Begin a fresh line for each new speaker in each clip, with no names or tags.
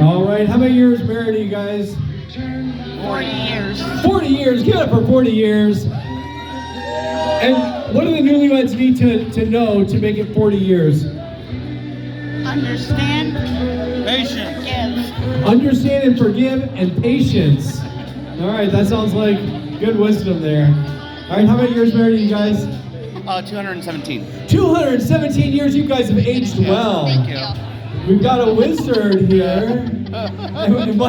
All right, how many years married are you guys?
40 years.
40 years, give it up for 40 years. And what do the newlyweds need to know to make it 40 years?
Understand.
Patience.
Give.
Understand and forgive and patience. All right, that sounds like good wisdom there. All right, how many years married are you guys?
217.
217 years, you guys have aged well.
Thank you.
We've got a wizard here. And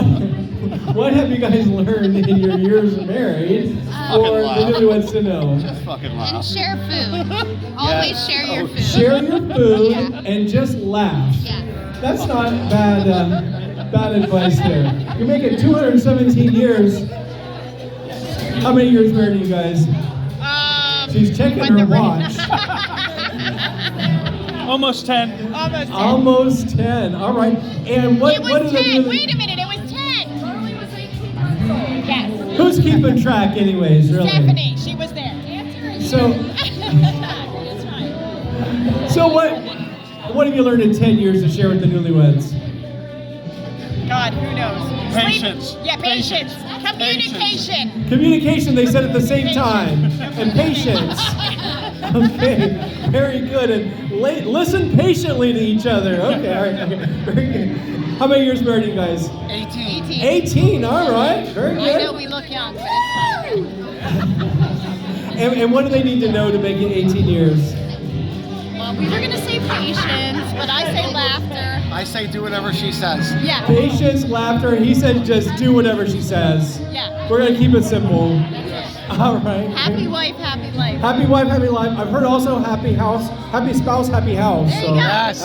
what have you guys learned in your years married for the newlyweds to know?
Just fucking
And
laugh.
share food. Always share your food.
Share your food and just laugh.
Yeah.
That's not bad advice there. You make it 217 years. How many years married are you guys? She's checking her watch.
Almost 10.
Almost 10. All right. And what
It was
are the
10. Wait a minute. It was 10. Charlie was 18. Yes.
Who's keeping track anyways, really?
Stephanie. She was there.
So
That's fine.
so what have you learned in 10 years to share with the newlyweds?
God, who knows?
Patience.
Yeah, patience. Communication.
Communication, they said at the same time. And patience. Okay, very good. And listen patiently to each other. Okay, all right. Okay, very good. How many years married are you guys?
18.
18, all right. Very
I know
good.
we look young, but it's fine.
And what do they need to know to make it 18 years?
Well, we were going to say patience, but I say laughter.
I say do whatever she says.
Yeah.
Patience, laughter. He said just do whatever she says.
Yeah.
We're going to keep it simple.
That's it.
All right.
Happy wife, happy life.
Happy wife, happy life. I've heard also happy house, happy spouse, happy house.
There you go.
Yes.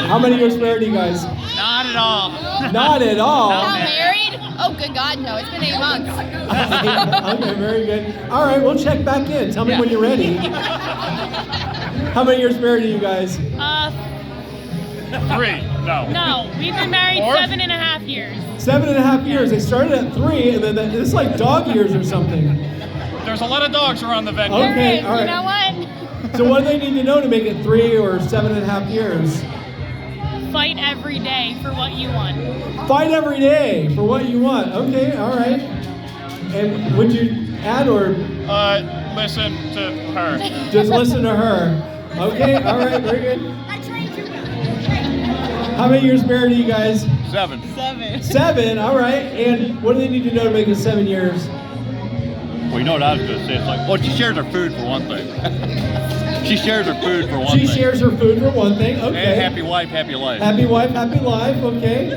How many years married are you guys?
Not at all.
Not at all.
Not married? Oh, good God, no. It's been 8 months.
Okay, very good. All right, we'll check back in. Tell me when you're ready. How many years married are you guys?
3. No.
No, we've been married 7.5 years.
7.5 years. They started at 3, and then it's like dog years or something.
There's a lot of dogs around the venue.
Okay,
There is,
all right.
you know what?
So what do they need to know to make it 3 or 7.5 years?
Fight every day for what you want.
Fight every day for what you want. Okay, all right. And would you add or
Listen to her.
just listen to her? Okay, all right, very good. How many years married are you guys?
7.
7, all right. And what do they need to know to make it 7 years?
Well, you know what I was going to say? It's like, well, she shares her food for one thing. She shares her food for one
She
thing.
shares her food for one thing. Okay.
And happy wife, happy life.
Happy wife, happy life. Okay.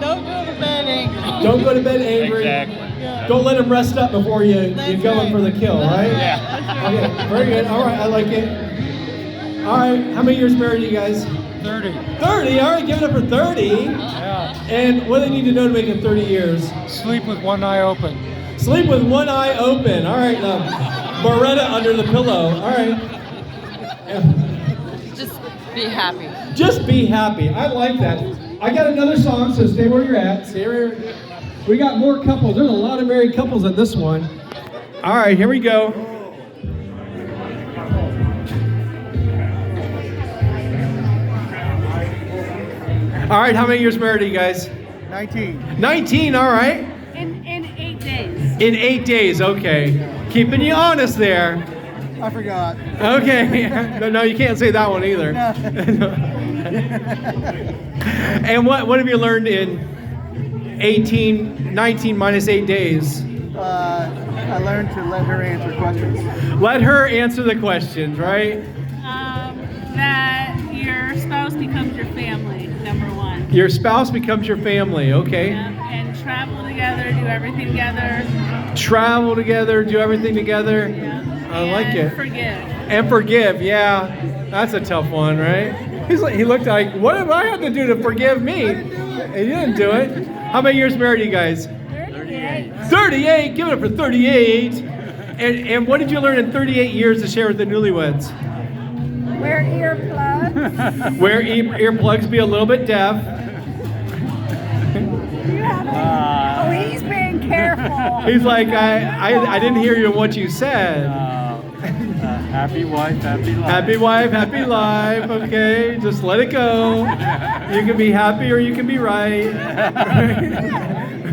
Don't go to bed angry.
Don't go to bed angry.
Exactly.
Don't let him rest up before you go in for the kill, right?
Yeah.
Okay, very good. All right, I like it. All right, how many years married are you guys?
30.
30, all right, give it up for 30.
Yeah.
And what do they need to know to make it 30 years?
Sleep with one eye open.
Sleep with one eye open. All right, Beretta under the pillow. All right.
Just be happy.
Just be happy. I like that. I got another song, so stay where you're at. Stay where we got more couples. There's a lot of married couples in this one. All right, here we go. All right, how many years married are you guys?
19.
19, all right.
In 8 days.
In 8 days, okay. Keeping you honest there.
I forgot.
Okay. No, you can't say that one either. And what have you learned in 19 minus 8 days?
I learned to let her answer questions.
Let her answer the questions, right?
That your spouse becomes your family, number 1.
Your spouse becomes your family, okay.
And travel together, do everything together.
Travel together, do everything together. I like it.
Forgive.
And forgive, yeah. That's a tough one, right? He looked like, what have I had to do to forgive me? And you didn't do it. How many years married are you guys?
38.
38, give it up for 38. And what did you learn in 38 years to share with the newlyweds?
Wear earplugs.
Wear earplugs, be a little bit deaf.
Oh, he's being careful.
He's like, I didn't hear you what you said.
Happy wife, happy life.
Happy wife, happy life. Okay, just let it go. You can be happy or you can be right.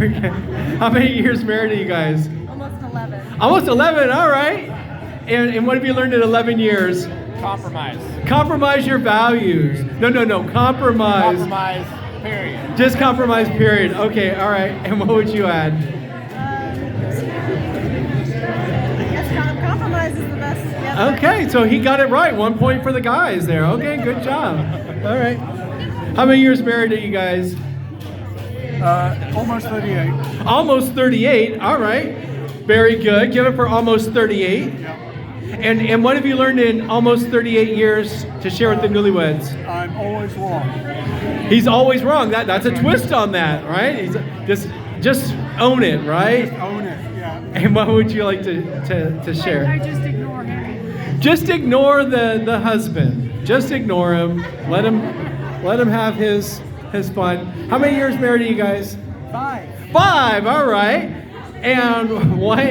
Okay. How many years married are you guys?
Almost 11.
Almost 11. All right. And what have you learned in 11 years?
Compromise.
Compromise your values. No. Compromise.
Compromise, period.
Just compromise. Period. Okay. All right. And what would you add?
I guess compromise is the best. Yeah.
Okay, so he got it right. 1 point for the guys there. Okay, good job. All right. How many years married are you guys?
Almost 38.
Almost 38. All right. Very good. Give it for almost 38. And what have you learned in almost 38 years to share with the newlyweds?
I'm always wrong.
He's always wrong. That's a twist on that, right? Just own it, right?
Own it, yeah.
And what would you like to
I
share?
just ignore him.
Just ignore the husband. Just ignore him. Let him have his fun. How many years married are you guys?
5.
5. All right. And what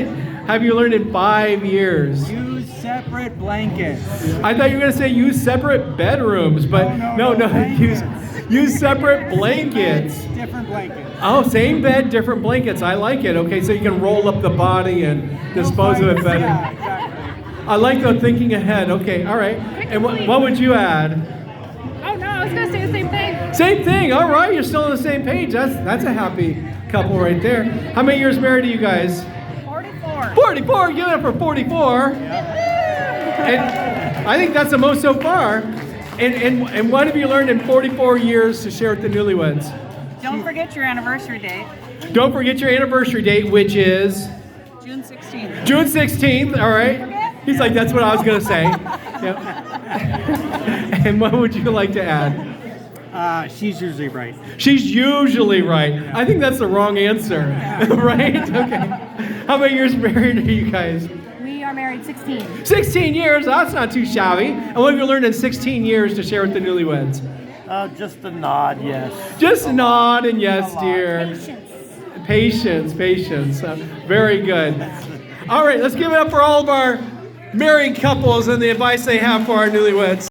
have you learned in 5 years?
Use separate blankets.
I thought you were going to say use separate bedrooms, but no.
blankets.
Use separate blankets.
Different blankets.
Oh, same bed, different blankets. I like it. Okay, so you can roll up the body and dispose of it better.
Yeah, exactly.
I like the thinking ahead. Okay, all right. And what would you add?
Oh no, I was gonna say the same thing.
Same thing. All right, you're still on the same page. That's a happy couple right there. How many years married are you guys?
44.
44. Give it up for 44. And I think that's the most so far. And what have you learned in 44 years to share with the newlyweds?
Don't forget your anniversary date,
Don't forget your anniversary date, which is
June 16th.
June 16th. All right. He's like, that's what I was going to say. Yep. And what would you like to add?
She's usually right.
She's usually right. I think that's the wrong answer. Right? Okay. How many years married are you guys?
We are married 16.
16 years. That's not too shabby. And what have you learned in 16 years to share with the newlyweds?
Just a nod, yes.
Just a nod and yes, dear. Patience. Very good. All right, let's give it up for all of our married couples and the advice they have for our newlyweds.